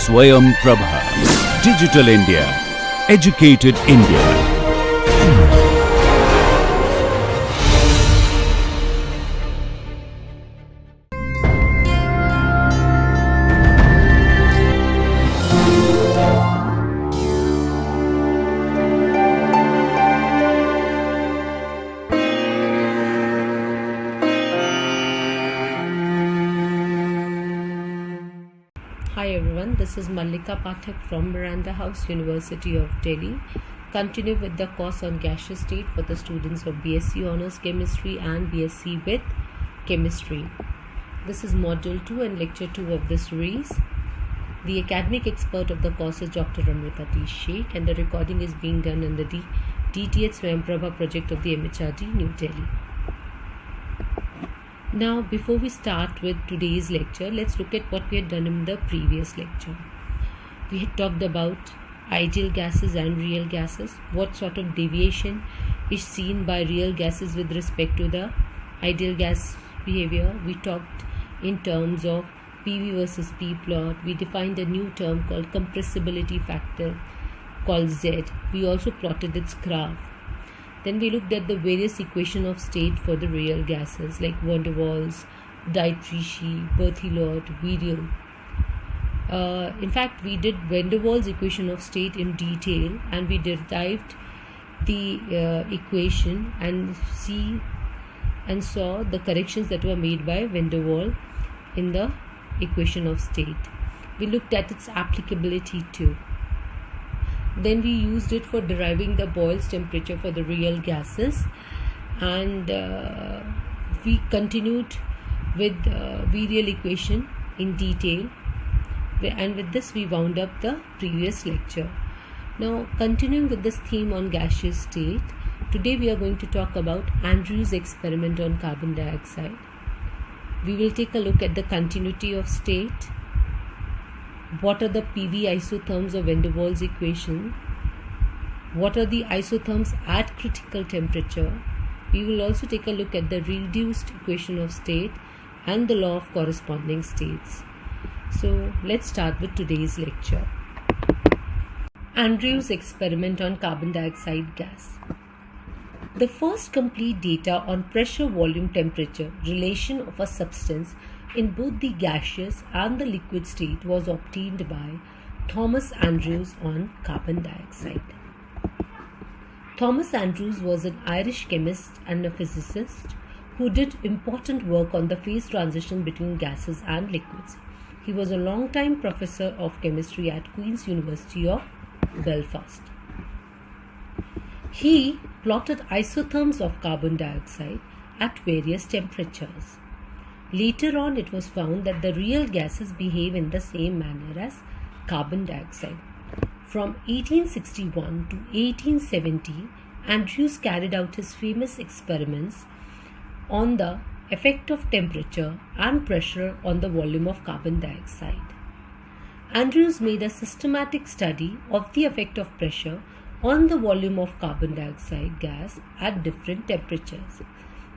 Swayam Prabha. Digital India. Educated India. Hi everyone, this is Mallika Pathak from Miranda House, University of Delhi. Continue with the course on gaseous state for the students of BSc Honours Chemistry and BSc with Chemistry. This is Module 2 and Lecture 2 of the series. The academic expert of the course is Dr. Amrita T. Sheikh, and the recording is being done in the DTH Swayam Prabha project of the MHRD, New Delhi. Now, before we start with today's lecture, let's look at what we had done in the previous lecture. We had talked about ideal gases and real gases, what sort of deviation is seen by real gases with respect to the ideal gas behavior. We talked in terms of PV versus P plot. We defined a new term called compressibility factor called Z. We also plotted its graph. Then we looked at the various equations of state for the real gases like van der Waals, Dietrich, Berthelot, Virial. In fact, we did van der Waals equation of state in detail, and we derived the equation and saw the corrections that were made by van der Waals in the equation of state. We looked at its applicability too. Then we used it for deriving the Boyle's temperature for the real gases, and we continued with virial equation in detail, and with this we wound up the previous lecture. Now, continuing with this theme on gaseous state, today we are going to talk about Andrews' experiment on carbon dioxide. We will take a look at the continuity of state. What are the PV isotherms of van der Waals equation? What are the isotherms at critical temperature? We will also take a look at the reduced equation of state and the law of corresponding states. So let's start with today's lecture. Andrews' experiment on carbon dioxide gas. The first complete data on pressure, volume, temperature relation of a substance in both the gaseous and the liquid state was obtained by Thomas Andrews on carbon dioxide. Thomas Andrews was an Irish chemist and a physicist who did important work on the phase transition between gases and liquids. He was a long-time professor of chemistry at Queen's University of Belfast. He plotted isotherms of carbon dioxide at various temperatures. Later on, it was found that the real gases behave in the same manner as carbon dioxide. From 1861 to 1870, Andrews carried out his famous experiments on the effect of temperature and pressure on the volume of carbon dioxide. Andrews made a systematic study of the effect of pressure on the volume of carbon dioxide gas at different temperatures.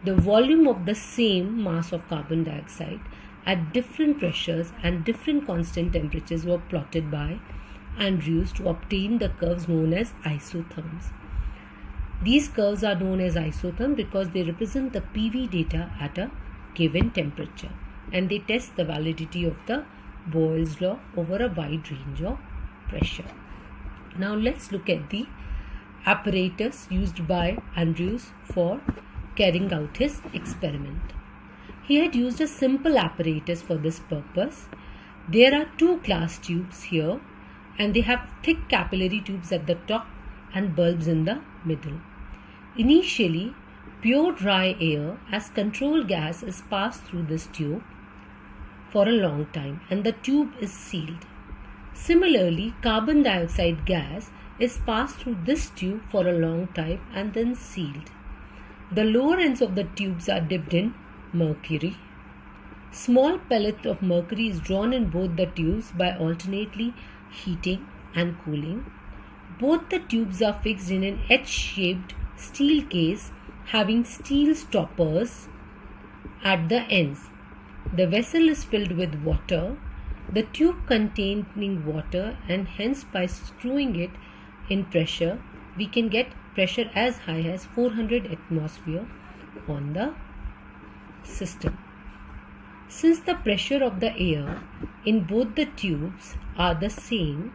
The volume of the same mass of carbon dioxide at different pressures and different constant temperatures were plotted by Andrews to obtain the curves known as isotherms. These curves are known as isotherms because they represent the PV data at a given temperature, and they test the validity of the Boyle's law over a wide range of pressure. Now let's look at the apparatus used by Andrews for carrying out his experiment. He had used a simple apparatus for this purpose. There are two glass tubes here, and they have thick capillary tubes at the top and bulbs in the middle. Initially, pure dry air as control gas is passed through this tube for a long time, and the tube is sealed. Similarly, carbon dioxide gas is passed through this tube for a long time and then sealed. The lower ends of the tubes are dipped in mercury. Small pellet of mercury is drawn in both the tubes by alternately heating and cooling. Both the tubes are fixed in an H-shaped steel case having steel stoppers at the ends. The vessel is filled with water the tube containing water, and hence by screwing it in pressure, we can get pressure as high as 400 atmosphere on the system. Since the pressure of the air in both the tubes are the same,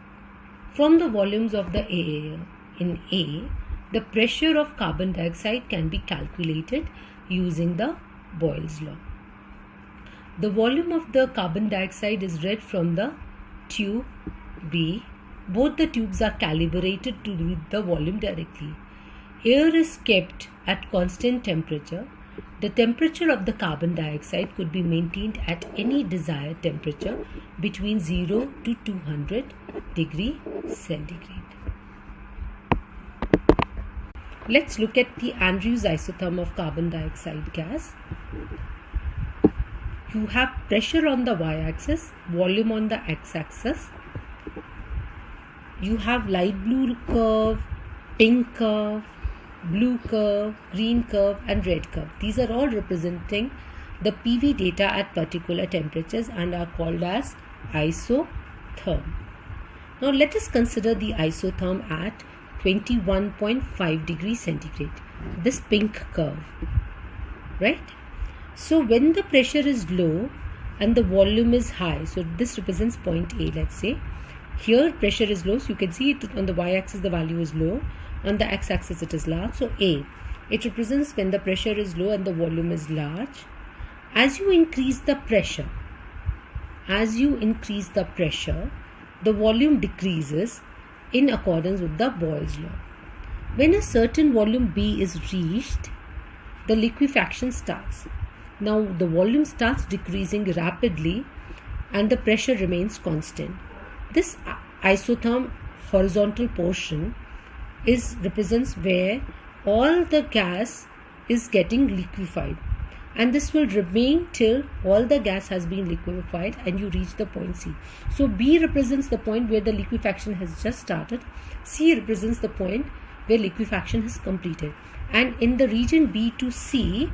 from the volumes of the air in A, the pressure of carbon dioxide can be calculated using the Boyle's law. The volume of the carbon dioxide is read from the tube B. Both the tubes are calibrated to read the volume directly. Air is kept at constant temperature. The temperature of the carbon dioxide could be maintained at any desired temperature between 0 to 200 degrees centigrade. Let's look at the Andrews isotherm of carbon dioxide gas. You have pressure on the y-axis, volume on the x-axis. You have light blue curve, pink curve, blue curve, green curve and red curve. These are all representing the PV data at particular temperatures and are called as isotherm. Now let us consider the isotherm at 21.5 degrees centigrade, this pink curve, right? So when the pressure is low and the volume is high, so this represents point A, let's say. Here pressure is low, so you can see it on the y-axis the value is low, on the x-axis it is large. So A, it represents when the pressure is low and the volume is large. As you increase the pressure, the volume decreases in accordance with the Boyle's law. When a certain volume B is reached, the liquefaction starts. Now the volume starts decreasing rapidly and the pressure remains constant. This isotherm horizontal portion represents where all the gas is getting liquefied, and this will remain till all the gas has been liquefied and you reach the point C. So B represents the point where the liquefaction has just started, C represents the point where liquefaction is completed, and in the region B to C,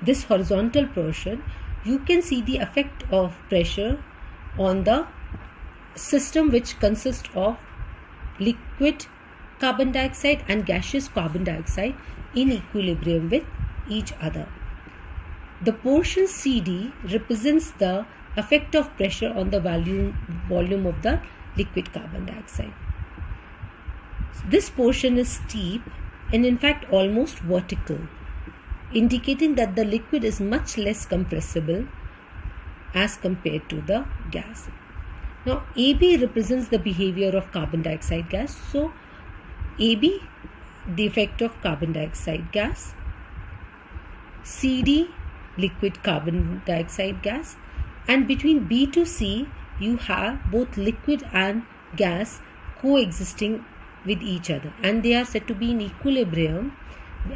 this horizontal portion, you can see the effect of pressure on the system, which consists of liquid carbon dioxide and gaseous carbon dioxide in equilibrium with each other. The portion CD represents the effect of pressure on the volume of the liquid carbon dioxide. This portion is steep and in fact almost vertical, indicating that the liquid is much less compressible as compared to the gas. Now AB represents the behavior of carbon dioxide gas. So AB, the effect of carbon dioxide gas, CD, liquid carbon dioxide gas, and between B to C you have both liquid and gas coexisting with each other, and they are said to be in equilibrium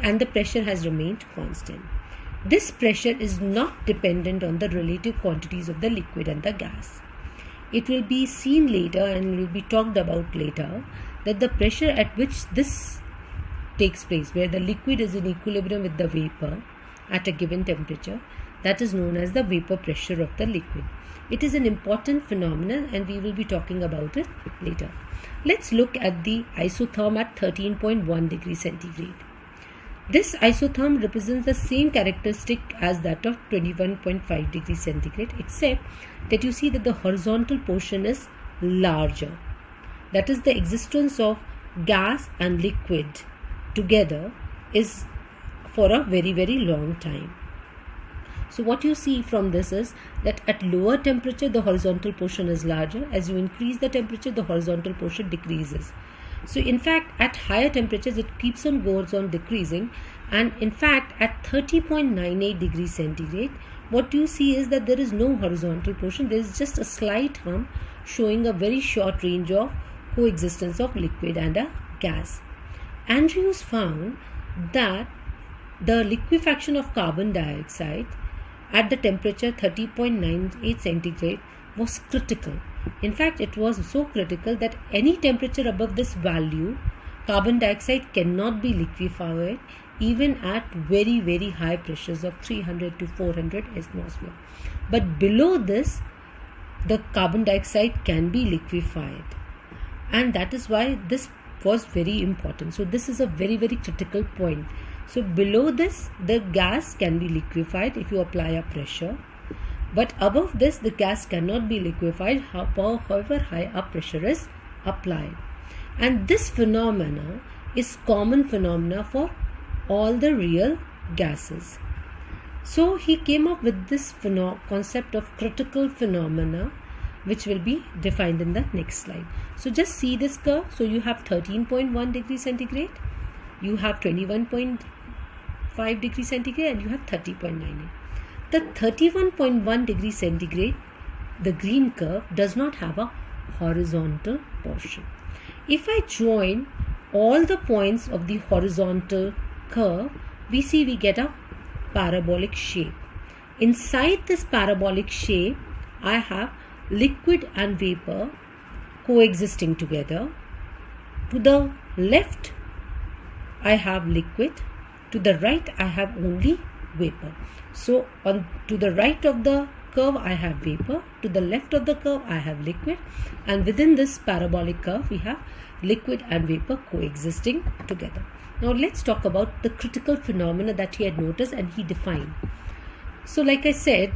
and the pressure has remained constant. This pressure is not dependent on the relative quantities of the liquid and the gas. It will be seen later and will be talked about later that the pressure at which this takes place, where the liquid is in equilibrium with the vapor at a given temperature, that is known as the vapor pressure of the liquid. It is an important phenomenon and we will be talking about it later. Let's look at the isotherm at 13.1 degrees centigrade. This isotherm represents the same characteristic as that of 21.5 degrees centigrade, except that you see that the horizontal portion is larger. That is, the existence of gas and liquid together is for a very, very long time. So what you see from this is that at lower temperature the horizontal portion is larger. As you increase the temperature, the horizontal portion decreases. So in fact at higher temperatures it goes on decreasing, and in fact at 30.98 degrees centigrade what you see is that there is no horizontal portion. There is just a slight hump showing a very short range of coexistence of liquid and a gas. Andrews found that the liquefaction of carbon dioxide at the temperature 30.98 centigrade was critical. In fact, it was so critical that any temperature above this value, carbon dioxide cannot be liquefied even at very, very high pressures of 300 to 400 atmosphere. But below this, the carbon dioxide can be liquefied, and that is why this was very important. So this is a very, very critical point. So below this, the gas can be liquefied if you apply a pressure, but above this the gas cannot be liquefied however high a pressure is applied. And this phenomena is common phenomena for all the real gases. So he came up with this concept of critical phenomena, which will be defined in the next slide. So just see this curve. So you have 13.1 degrees centigrade, you have 21.5 degrees centigrade, and you have 30.98. The 31.1 degrees centigrade, the green curve, does not have a horizontal portion. If I join all the points of the horizontal curve, we get a parabolic shape. Inside this parabolic shape, I have liquid and vapor coexisting together. To the left, I have liquid. To the right, I have only vapor. So to the right of the curve, I have vapor. To the left of the curve, I have liquid. And within this parabolic curve, we have liquid and vapor coexisting together. Now let's talk about the critical phenomena that he had noticed and he defined. So like I said,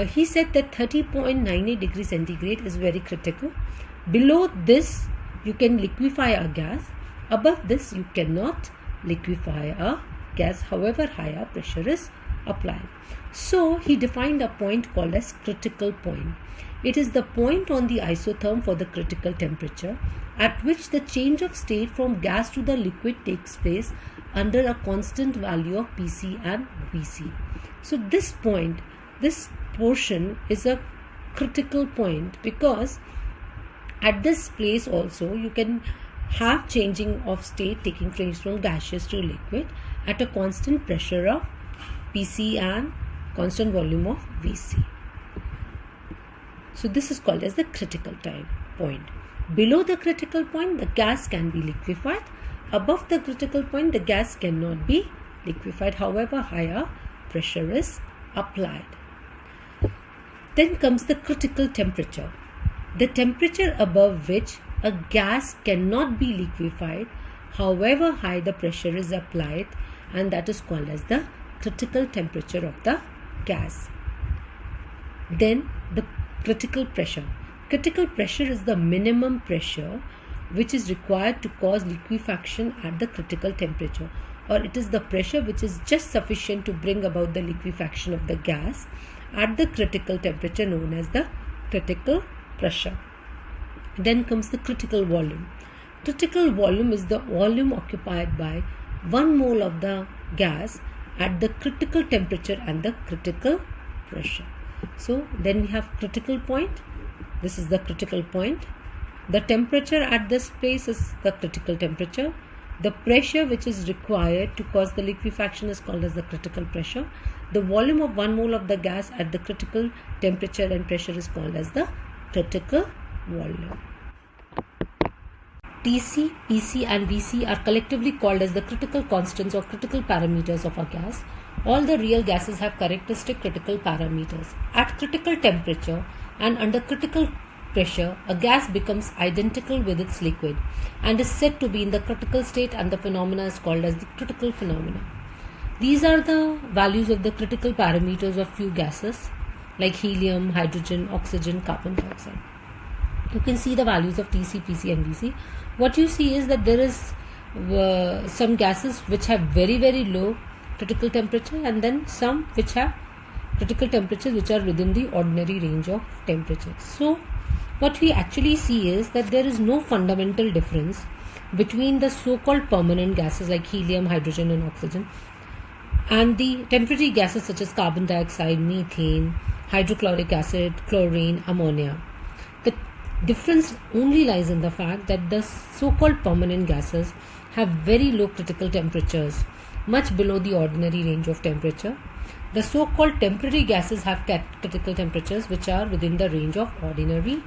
he said that 30.98 degrees centigrade is very critical. Below this, you can liquefy a gas. Above this, you cannot liquefy a gas however high a pressure is applied. So he defined a point called as critical point. It is the point on the isotherm for the critical temperature at which the change of state from gas to the liquid takes place under a constant value of Pc and Vc. So this point, this portion is a critical point because at this place also you can have changing of state taking place from gaseous to liquid at a constant pressure of Pc and constant volume of Vc. So this is called as the critical time point. Below the critical point, the gas can be liquefied. Above the critical point, the gas cannot be liquefied however higher pressure is applied. Then comes the critical temperature. The temperature above which a gas cannot be liquefied however high the pressure is applied, and that is called as the critical temperature of the gas. Then the critical pressure. Critical pressure is the minimum pressure which is required to cause liquefaction at the critical temperature, or it is the pressure which is just sufficient to bring about the liquefaction of the gas at the critical temperature known as the critical pressure. Then comes the critical volume. Critical volume is the volume occupied by 1 mole of the gas at the critical temperature and the critical pressure. So then we have critical point. This is the critical point. The temperature at this place is the critical temperature. The pressure which is required to cause the liquefaction is called as the critical pressure. The volume of 1 mole of the gas at the critical temperature and pressure is called as the critical volume. Tc, Pc and Vc are collectively called as the critical constants or critical parameters of a gas. All the real gases have characteristic critical parameters. At critical temperature and under critical pressure, a gas becomes identical with its liquid and is said to be in the critical state, and the phenomena is called as the critical phenomena. These are the values of the critical parameters of few gases like helium, hydrogen, oxygen, carbon dioxide. You can see the values of Tc, Pc and Vc. What you see is that there is some gases which have very, very low critical temperature, and then some which have critical temperatures which are within the ordinary range of temperature. So what we actually see is that there is no fundamental difference between the so-called permanent gases like helium, hydrogen and oxygen and the temporary gases such as carbon dioxide, methane, hydrochloric acid, chlorine, ammonia. The difference only lies in the fact that the so-called permanent gases have very low critical temperatures, much below the ordinary range of temperature. The so-called temporary gases have critical temperatures which are within the range of ordinary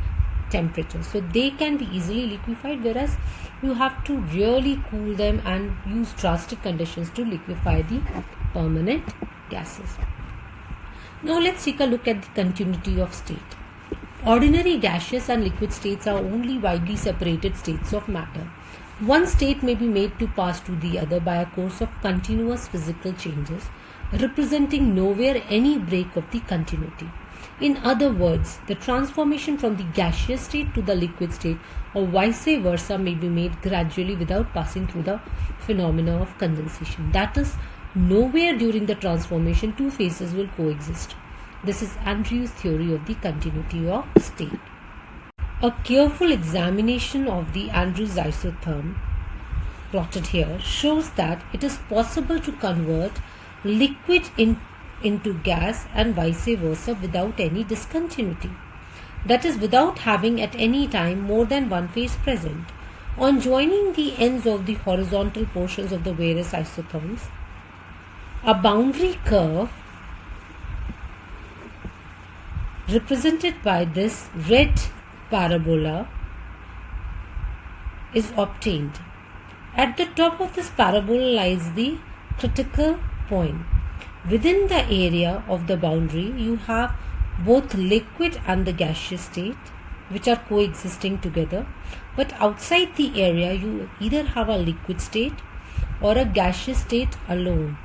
temperature. So they can be easily liquefied, whereas you have to really cool them and use drastic conditions to liquefy the permanent gases. Now let's take a look at the continuity of state. Ordinary gaseous and liquid states are only widely separated states of matter. One state may be made to pass to the other by a course of continuous physical changes, representing nowhere any break of the continuity. In other words, the transformation from the gaseous state to the liquid state or vice versa may be made gradually without passing through the phenomena of condensation. That is, nowhere during the transformation two phases will coexist. This is Andrews' theory of the continuity of state. A careful examination of the Andrews isotherm, plotted here, shows that it is possible to convert liquid into gas and vice versa without any discontinuity. That is, without having at any time more than one phase present. On joining the ends of the horizontal portions of the various isotherms, a boundary curve represented by this red parabola is obtained. At the top of this parabola lies the critical point. Within the area of the boundary, you have both liquid and the gaseous state, which are coexisting together. But outside the area, you either have a liquid state or a gaseous state alone.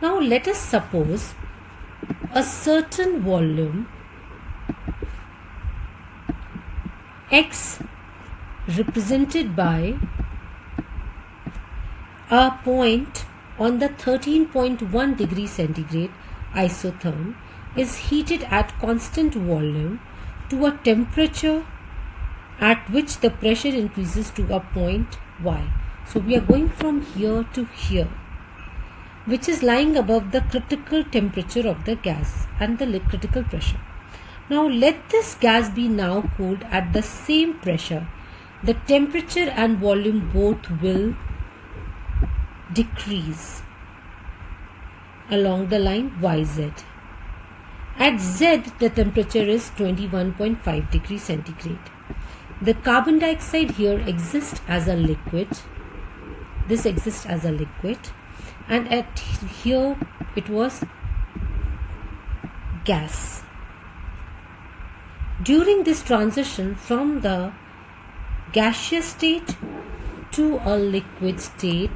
Now let us suppose a certain volume X, represented by a point on the 13.1 degree centigrade isotherm, is heated at constant volume to a temperature at which the pressure increases to a point Y. So we are going from here to here, which is lying above the critical temperature of the gas and the critical pressure. Now let this gas be now cooled at the same pressure. The temperature and volume both will decrease along the line YZ. At Z, the temperature is 21.5 degrees centigrade. The carbon dioxide here exists as a liquid. This exists as a liquid, and at here it was gas. During this transition from the gaseous state to a liquid state,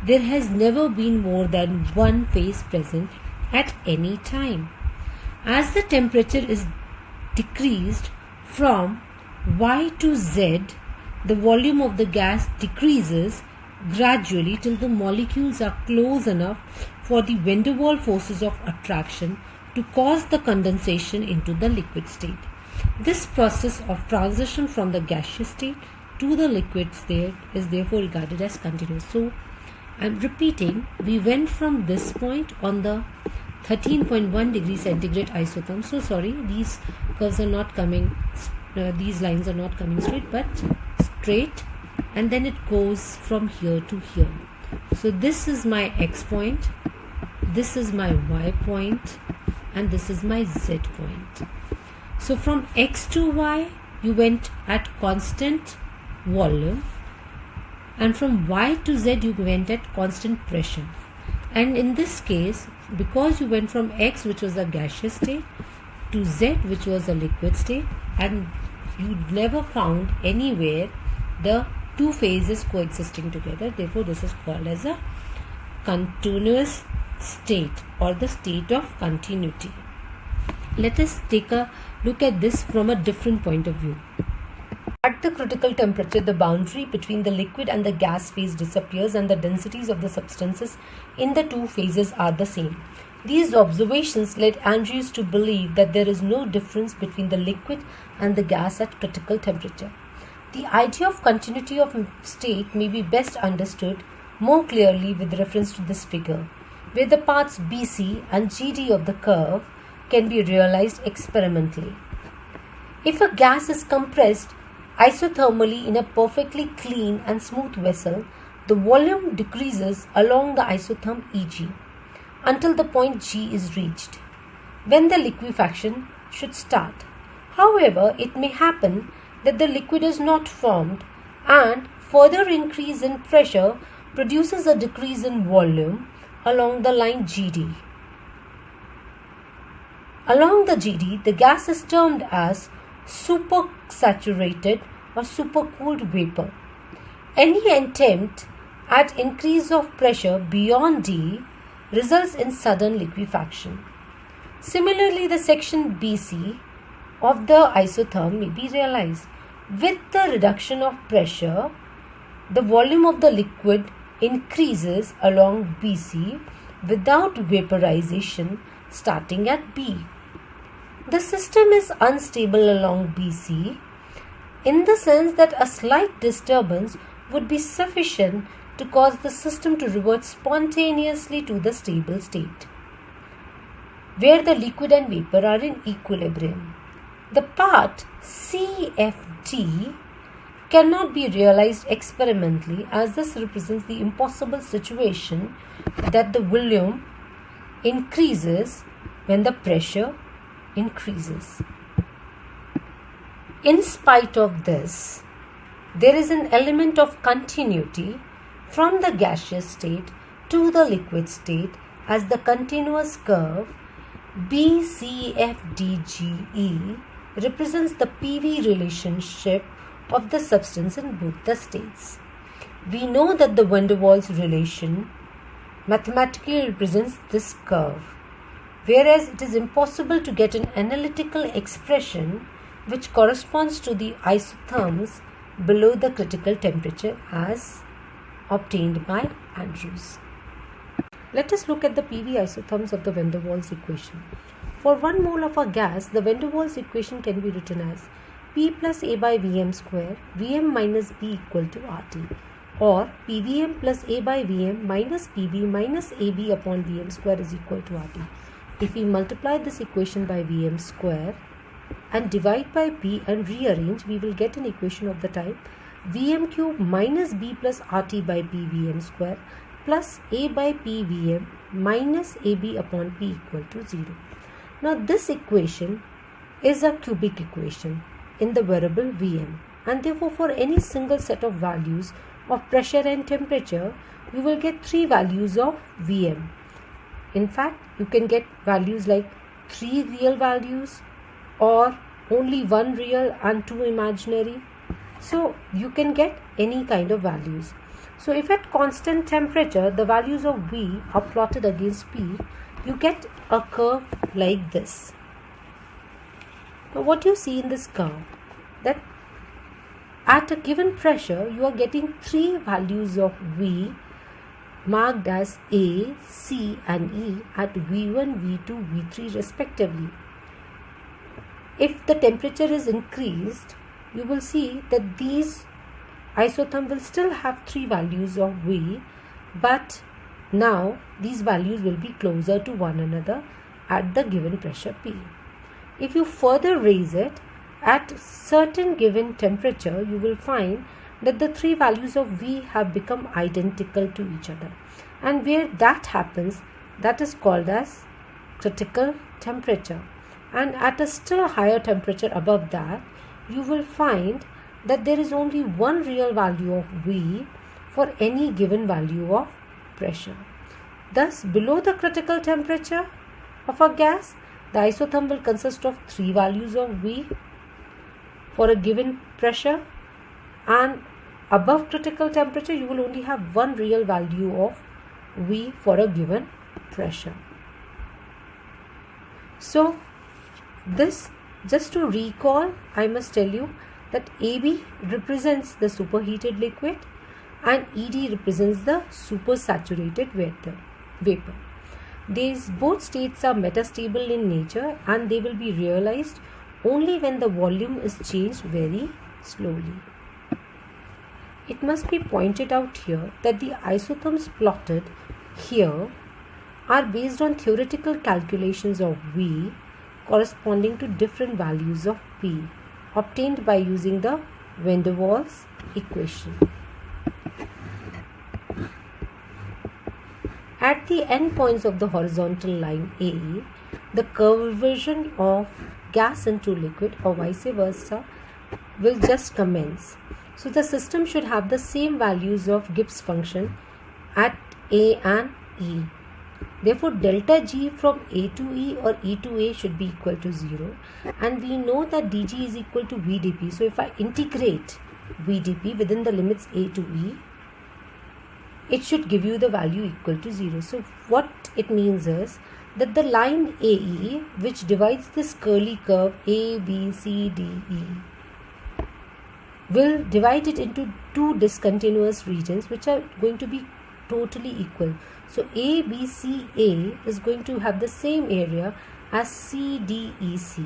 there has never been more than one phase present at any time. As the temperature is decreased from Y to Z, the volume of the gas decreases gradually till the molecules are close enough for the van der Waals forces of attraction to cause the condensation into the liquid state. This process of transition from the gaseous state to the liquid state is therefore regarded as continuous. So I am repeating, we went from this point on the 13.1 degree centigrade isotherm. So sorry, these curves are not coming, these lines are not coming straight, but straight, and then it goes from here to here. So this is my X point, this is my Y point, and this is my Z point. So from X to Y, you went at constant volume, and from Y to Z, you went at constant pressure. And in this case, because you went from X, which was a gaseous state, to Z, which was a liquid state, and you never found anywhere the two phases coexisting together, therefore this is called as a continuous state or the state of continuity. Let us take a look at this from a different point of view. At the critical temperature, the boundary between the liquid and the gas phase disappears and the densities of the substances in the two phases are the same. These observations led Andrews to believe that there is no difference between the liquid and the gas at critical temperature. The idea of continuity of state may be best understood more clearly with reference to this figure, where the paths BC and GD of the curve can be realized experimentally. If a gas is compressed isothermally in a perfectly clean and smooth vessel, the volume decreases along the isotherm EG until the point G is reached, when the liquefaction should start. However, it may happen that the liquid is not formed, and further increase in pressure produces a decrease in volume along the line GD. Along the GD, the gas is termed as supersaturated or supercooled vapor. Any attempt at increase of pressure beyond D results in sudden liquefaction. Similarly, the section BC of the isotherm may be realized. With the reduction of pressure, the volume of the liquid increases along BC without vaporization starting at B. The system is unstable along BC in the sense that a slight disturbance would be sufficient to cause the system to revert spontaneously to the stable state, where the liquid and vapor are in equilibrium. The part CFD cannot be realized experimentally, as this represents the impossible situation that the volume increases when the pressure increases. In spite of this, there is an element of continuity from the gaseous state to the liquid state, as the continuous curve BCFDGE represents the PV relationship of the substance in both the states. We know that the van der Waals relation mathematically represents this curve, whereas it is impossible to get an analytical expression which corresponds to the isotherms below the critical temperature as obtained by Andrews. Let us look at the PV isotherms of the van der Waals equation. For 1 mole of a gas, the van der Waals equation can be written as P plus A by Vm square, Vm minus B equal to RT, or PVm plus A by Vm minus PB minus AB upon Vm square is equal to RT. If we multiply this equation by Vm square and divide by P and rearrange, we will get an equation of the type Vm cube minus B plus RT by P Vm square plus A by P Vm minus AB upon P equal to 0. Now this equation is a cubic equation in the variable Vm, and therefore for any single set of values of pressure and temperature, you will get 3 values of Vm. In fact, you can get values like 3 real values or only 1 real and 2 imaginary. So you can get any kind of values. So if at constant temperature the values of V are plotted against P, you get a curve like this. Now what you see in this curve, that at a given pressure you are getting 3 values of V marked as A, C and E at V1, V2, V3 respectively. If the temperature is increased, you will see that these isotherm will still have 3 values of V, but now these values will be closer to one another at the given pressure P. If you further raise it, at certain given temperature, you will find that the 3 values of V have become identical to each other. And where that happens, that is called as critical temperature. And at a still higher temperature above that, you will find that there is only one real value of V for any given value of pressure. Thus, below the critical temperature of a gas, the isotherm will consist of 3 values of V for a given pressure, and above critical temperature you will only have one real value of V for a given pressure. So this, just to recall, I must tell you that AB represents the superheated liquid and ED represents the supersaturated vapor. These both states are metastable in nature and they will be realized only when the volume is changed very slowly. It must be pointed out here that the isotherms plotted here are based on theoretical calculations of V corresponding to different values of P obtained by using the van der Waals equation. At the endpoints of the horizontal line A, the conversion of gas into liquid or vice versa will just commence. So the system should have the same values of Gibbs function at A and E. Therefore, delta G from A to E or E to A should be equal to 0. And we know that dG is equal to VdP. So, if I integrate VdP within the limits A to E, it should give you the value equal to 0. So, what it means is that the line AE, which divides this curly curve A, B, C, D, E, will divide it into two discontinuous regions which are going to be totally equal. So ABCA is going to have the same area as CDEC,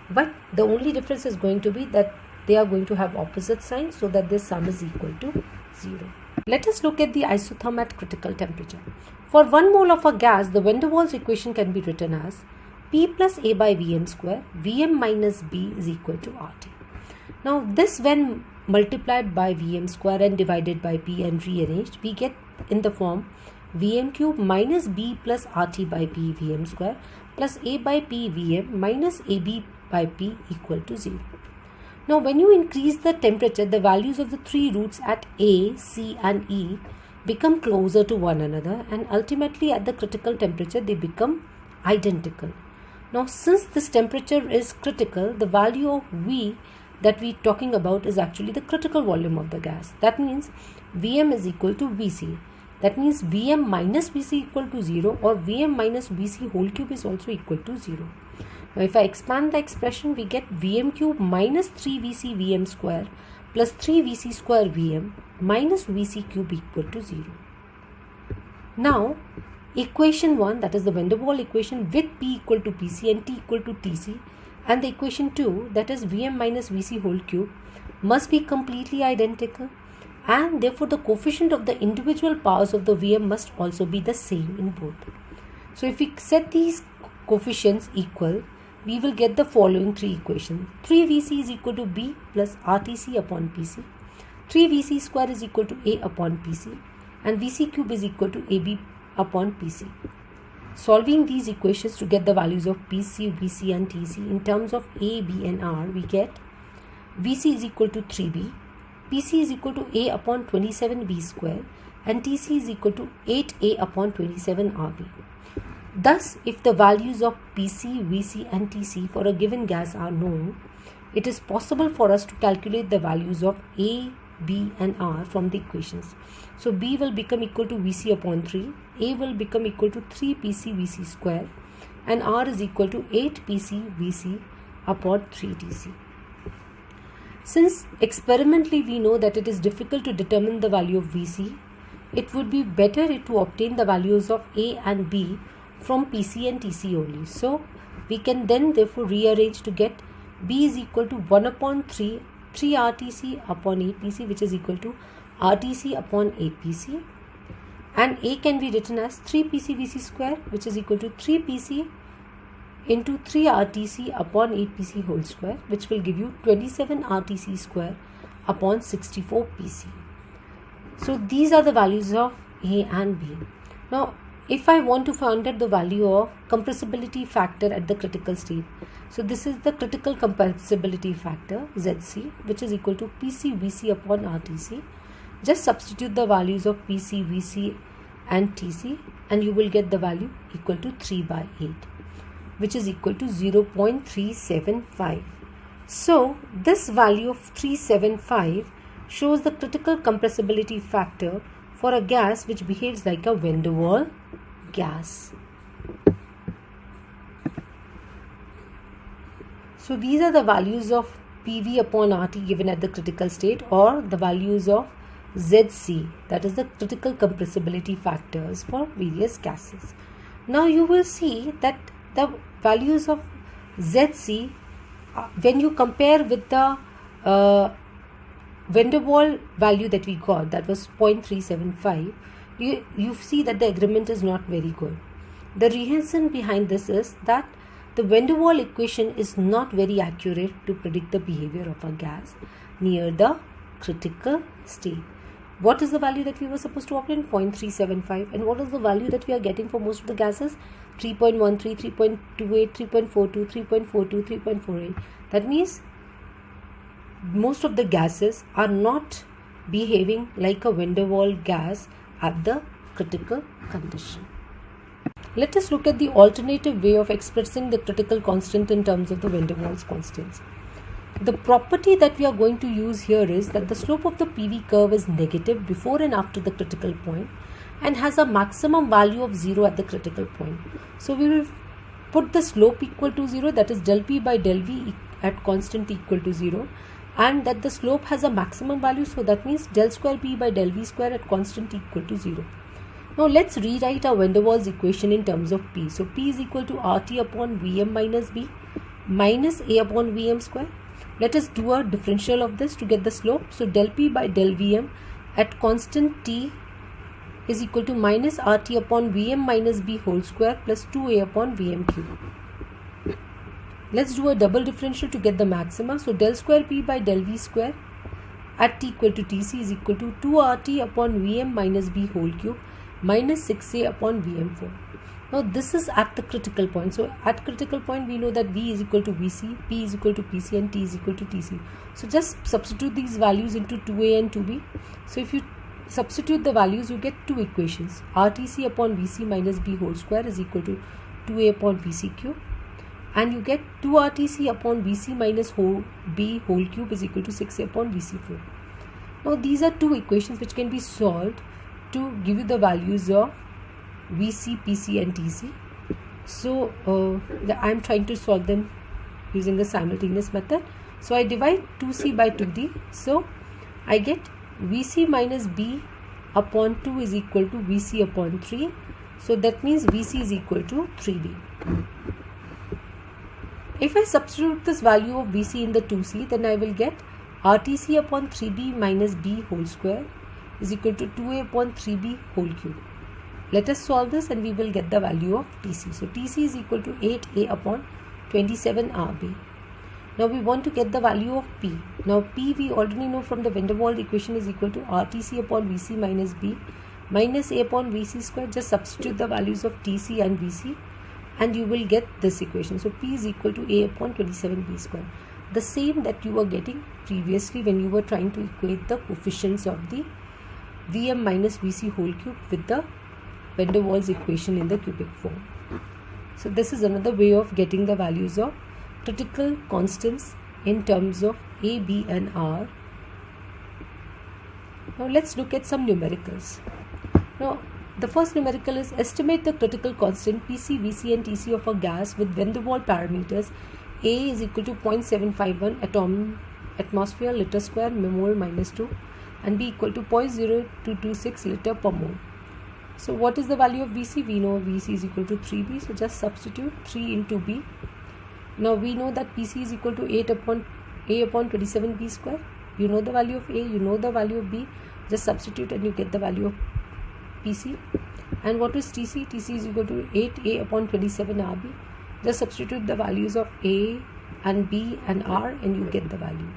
but the only difference is going to be that they are going to have opposite signs so that their sum is equal to 0. Let us look at the isotherm at critical temperature. For 1 mole of a gas, the van der Waals equation can be written as P plus A by Vm square, Vm minus B is equal to RT. Now this, when multiplied by Vm square and divided by P and rearranged, we get in the form Vm cube minus B plus RT by P Vm square plus A by P Vm minus AB by P equal to 0. Now when you increase the temperature, the values of the three roots at A, C and E become closer to one another, and ultimately at the critical temperature they become identical. Now since this temperature is critical, the value of V that we are talking about is actually the critical volume of the gas. That means Vm is equal to Vc. That means Vm minus Vc equal to 0, or Vm minus Vc whole cube is also equal to 0. Now if I expand the expression, we get Vm cube minus 3Vc Vm square plus 3Vc square Vm minus Vc cube equal to 0. Now equation 1, that is the van der Waals equation with P equal to Pc and T equal to Tc, and the equation 2, that is Vm minus Vc whole cube, must be completely identical, and therefore the coefficient of the individual powers of the Vm must also be the same in both. So if we set these coefficients equal, we will get the following three equations. 3Vc is equal to B plus RTC upon Pc, 3Vc square is equal to A upon Pc, and Vc cube is equal to AB upon Pc. Solving these equations to get the values of Pc, Vc and Tc in terms of A, B and R, we get Vc is equal to 3B, Pc is equal to A upon 27B square, and Tc is equal to 8A upon 27RB. Thus, if the values of Pc, Vc and Tc for a given gas are known, it is possible for us to calculate the values of A, B and R from the equations. So B will become equal to Vc upon 3, A will become equal to 3Pc Vc square, and R is equal to 8Pc Vc upon 3Tc. Since experimentally we know that it is difficult to determine the value of Vc, it would be better to obtain the values of A and B from Pc and Tc only. So we can then therefore rearrange to get B is equal to 1 upon 3 RTC upon 8Pc, which is equal to RTC upon 8Pc, and A can be written as 3Pc Vc square, which is equal to 3Pc into 3 RTC upon 8Pc whole square, which will give you 27 RTC square upon 64 Pc. So these are the values of A and B. Now if I want to find out the value of compressibility factor at the critical state, so this is the critical compressibility factor Zc, which is equal to Pc Vc upon RTC. Just substitute the values of Pc, Vc and Tc and you will get the value equal to 3 by 8, which is equal to 0.375. So this value of 375 shows the critical compressibility factor for a gas which behaves like a van der Waals gas. So these are the values of PV upon RT given at the critical state, or the values of Zc, that is the critical compressibility factors for various gases. Now you will see that the values of Zc, when you compare with the van der Waals value that we got, that was 0.375, you see that the agreement is not very good. The reason behind this is that the van der Waals equation is not very accurate to predict the behavior of a gas near the critical state. What is the value that we were supposed to obtain? 0.375. And what is the value that we are getting for most of the gases? 3.13, 3.28, 3.42, 3.42, 3.48. That means most of the gases are not behaving like a van der Waals gas at the critical condition. Let us look at the alternative way of expressing the critical constant in terms of the van der Waals constants. The property that we are going to use here is that the slope of the PV curve is negative before and after the critical point and has a maximum value of 0 at the critical point. So we will put the slope equal to 0, that is del P by del V at constant equal to 0, and that the slope has a maximum value, so that means del square P by del V square at constant equal to 0. Now let's rewrite our van der Waals equation in terms of P. So P is equal to RT upon Vm minus B minus A upon Vm square. Let us do a differential of this to get the slope. So del P by del Vm at constant T is equal to minus RT upon Vm minus B whole square plus 2A upon Vm cube. Let's do a double differential to get the maxima. So del square P by del V square at T equal to Tc is equal to 2RT upon Vm minus B whole cube minus 6A upon Vm4. Now this is at the critical point. So at critical point we know that V is equal to Vc, P is equal to Pc and T is equal to Tc. So just substitute these values into 2A and 2B. So if you substitute the values, you get two equations. RTC upon Vc minus B whole square is equal to 2A upon Vc cube, and you get 2RTC upon Vc minus B whole cube is equal to 6A upon Vc4. Now these are two equations which can be solved to give you the values of Vc, Pc and Tc. So I am trying to solve them using the simultaneous method. So I divide 2c by 2d. So I get Vc minus B upon 2 is equal to Vc upon 3. So that means Vc is equal to 3b. If I substitute this value of Vc in the 2c, then I will get RTC upon 3b minus B whole square is equal to 2A upon 3b whole cube. Let us solve this and we will get the value of Tc. So Tc is equal to 8A upon 27RB. Now we want to get the value of P. Now P we already know from the van der Waals equation is equal to RTC upon Vc minus B minus A upon Vc square. Just substitute the values of Tc and Vc and you will get this equation. So P is equal to A upon 27B square. The same that you were getting previously when you were trying to equate the coefficients of the Vm minus Vc whole cube with the van der Waals equation in the cubic form. So this is another way of getting the values of critical constants in terms of A, B and R. Now let's look at some numericals. Now the first numerical is estimate the critical constant Pc, Vc and Tc of a gas with van der Waals parameters. A is equal to 0.751 atmosphere liter square mmol minus 2 and B equal to 0.0226 liter per mole. So what is the value of Vc? We know Vc is equal to 3b. So just substitute 3 into B. Now we know that Pc is equal to 8 upon A upon 27B square. You know the value of A, you know the value of B. Just substitute and you get the value of Pc. And what is Tc? Tc is equal to 8A upon 27RB. Just substitute the values of A and B and R and you get the value.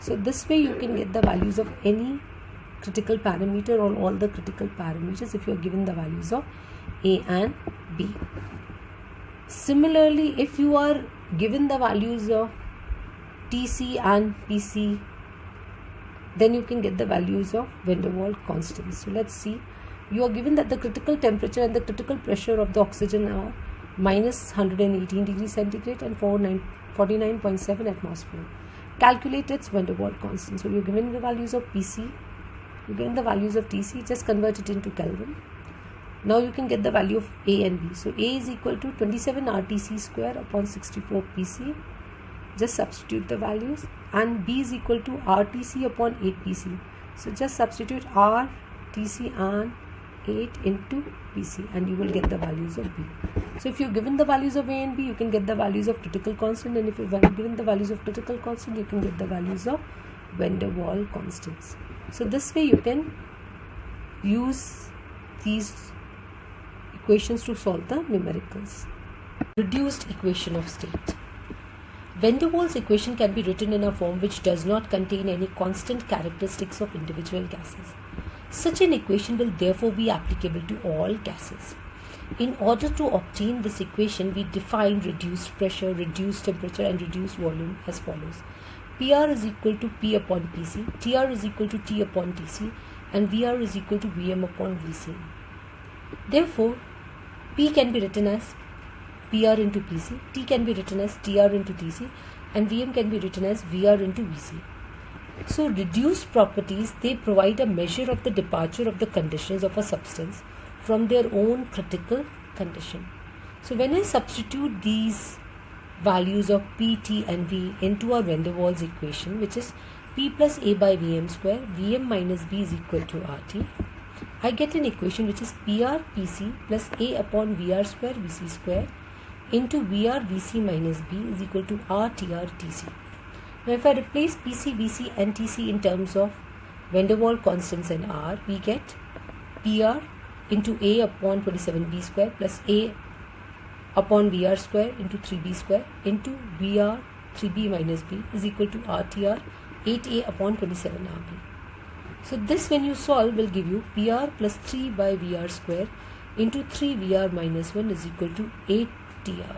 So this way you can get the values of any critical parameter or all the critical parameters if you are given the values of A and B. Similarly, if you are given the values of Tc and Pc, then you can get the values of van der Waals constants. So let's see. You are given that the critical temperature and the critical pressure of the oxygen are minus 118 degrees centigrade and 49.7 atmosphere. Calculate its van der Waals constant. So you are given the values of Pc, you get the values of Tc, just convert it into Kelvin. Now you can get the value of A and B. So A is equal to 27 RTC square upon 64 Pc. Just substitute the values, and B is equal to RTC upon 8 Pc. So just substitute R, Tc and 8 into Pc and you will get the values of B. So if you're given the values of A and B, you can get the values of critical constant, and if you're given the values of critical constant, you can get the values of van der Waals constants. So this way you can use these equations to solve the numericals. Reduced equation of state. Van der Waals equation can be written in a form which does not contain any constant characteristics of individual gases. Such an equation will therefore be applicable to all gases. In order to obtain this equation, we define reduced pressure, reduced temperature and reduced volume as follows. PR is equal to P upon Pc, TR is equal to T upon Tc and VR is equal to Vm upon Vc. Therefore, P can be written as PR into PC, T can be written as TR into TC, and Vm can be written as VR into Vc. So reduced properties, they provide a measure of the departure of the conditions of a substance from their own critical condition. So when I substitute these values of P, T and V into our van der Waals equation, which is P plus A by Vm square, Vm minus B is equal to RT, I get an equation which is PR PC plus A upon VR square Vc square into VR Vc minus B is equal to RTR TC. Now if I replace PC, Vc and TC in terms of van der Waals constants and R, we get PR into A upon 27B square plus A upon VR square into 3B square into VR 3B minus B is equal to RTR 8A upon 27RB. So this, when you solve, will give you PR plus 3 by VR square into 3VR minus 1 is equal to 8TR.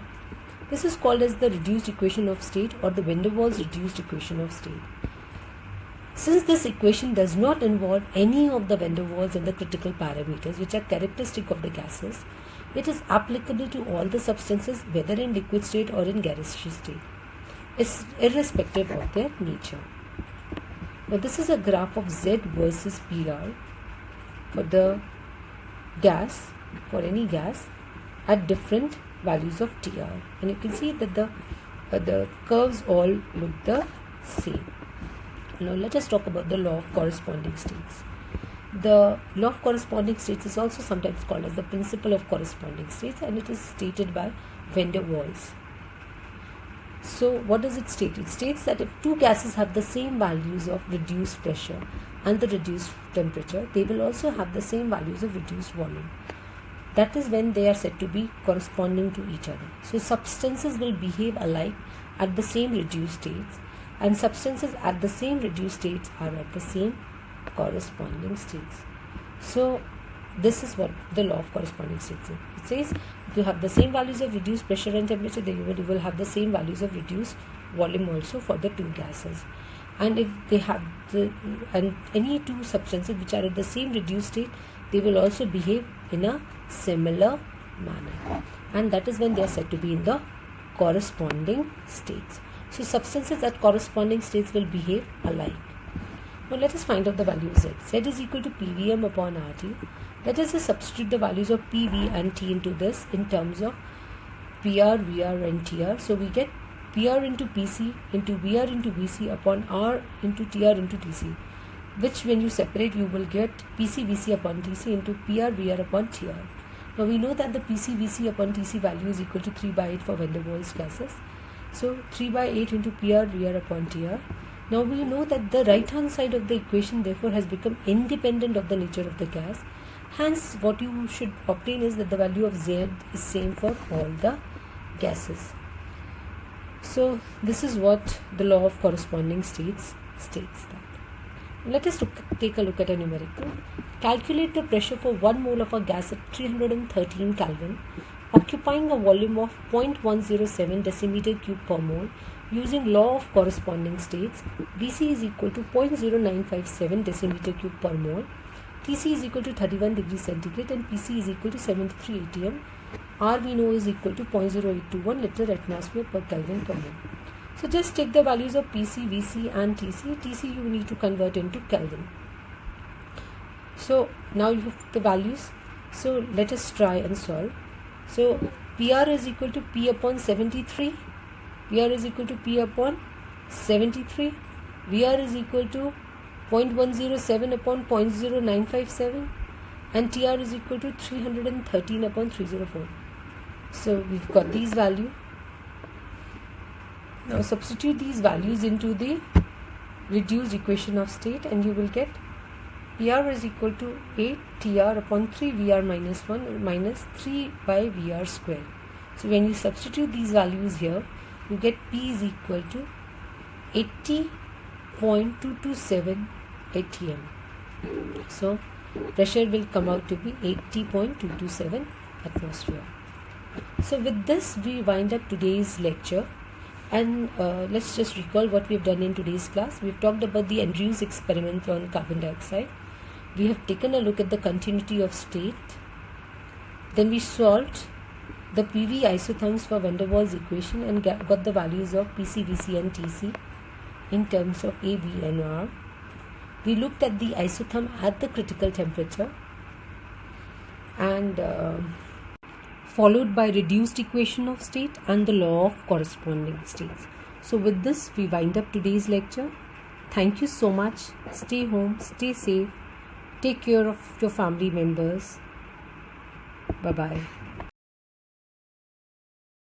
This is called as the reduced equation of state or the van der Waals reduced equation of state. Since this equation does not involve any of the van der Waals and the critical parameters which are characteristic of the gases, it is applicable to all the substances whether in liquid state or in gaseous state. It's irrespective of their nature. Now this is a graph of Z versus PR for the gas, for any gas at different values of TR, and you can see that the curves all look the same. Now let us talk about the law of corresponding states. The law of corresponding states is also sometimes called as the principle of corresponding states, and it is stated by van der Waals. So what does it state? It states that if two gases have the same values of reduced pressure and the reduced temperature, they will also have the same values of reduced volume. That is when they are said to be corresponding to each other. So substances will behave alike at the same reduced states, and substances at the same reduced states are at the same corresponding states. So this is what the law of corresponding states is. It says if you have the same values of reduced pressure and temperature, then you will have the same values of reduced volume also for the two gases. And if they have any two substances which are at the same reduced state, they will also behave in a similar manner, and that is when they are said to be in the corresponding states. So substances at corresponding states will behave alike. Now let us find out the value of Z. Z is equal to PVM upon RT. Let us just substitute the values of PV and T into this in terms of PR, VR and TR. So we get PR into PC into VR into VC upon R into TR into TC, which when you separate you will get PC VC upon TC into PR VR upon TR. Now we know that the PC VC upon TC value is equal to 3 by 8 for van der Waals gases. So 3 by 8 into PR VR upon TR. Now we know that the right hand side of the equation therefore has become independent of the nature of the gas. Hence what you should obtain is that the value of Z is same for all the gases. So this is what the law of corresponding states states that. Let us take a look at a numerical. Calculate the pressure for 1 mole of a gas at 313 Kelvin, occupying a volume of 0.107 decimeter cube per mole using law of corresponding states. Vc is equal to 0.0957 decimeter cube per mole, Tc is equal to 31 degrees centigrade, and Pc is equal to 73 atm. R we know is equal to 0.0821 liter atmosphere per Kelvin per mole. So just take the values of PC, Vc and Tc. Tc you need to convert into Kelvin. So now you have the values. So let us try and solve. So PR is equal to P upon 73. PR is equal to P upon 73. VR is equal to 0.107 upon 0.0957. And TR is equal to 313 upon 304. So we've got these values. Now substitute these values into the reduced equation of state and you will get PR is equal to 8 TR upon 3 VR minus 1 minus 3 by VR square. So when you substitute these values here, you get P is equal to 80.227 atm. So pressure will come out to be 80.227 atmosphere. So with this we wind up today's lecture. And let's just recall what we've done in today's class. We've talked about the Andrews experiment on carbon dioxide. We have taken a look at the continuity of state. Then we solved the PV isotherms for van der Waals equation and got the values of PC, VC and TC in terms of A, B and R. We looked at the isotherm at the critical temperature and followed by reduced equation of state and the law of corresponding states. So with this we wind up today's lecture. Thank you so much. Stay home, stay safe, take care of your family members. Bye bye.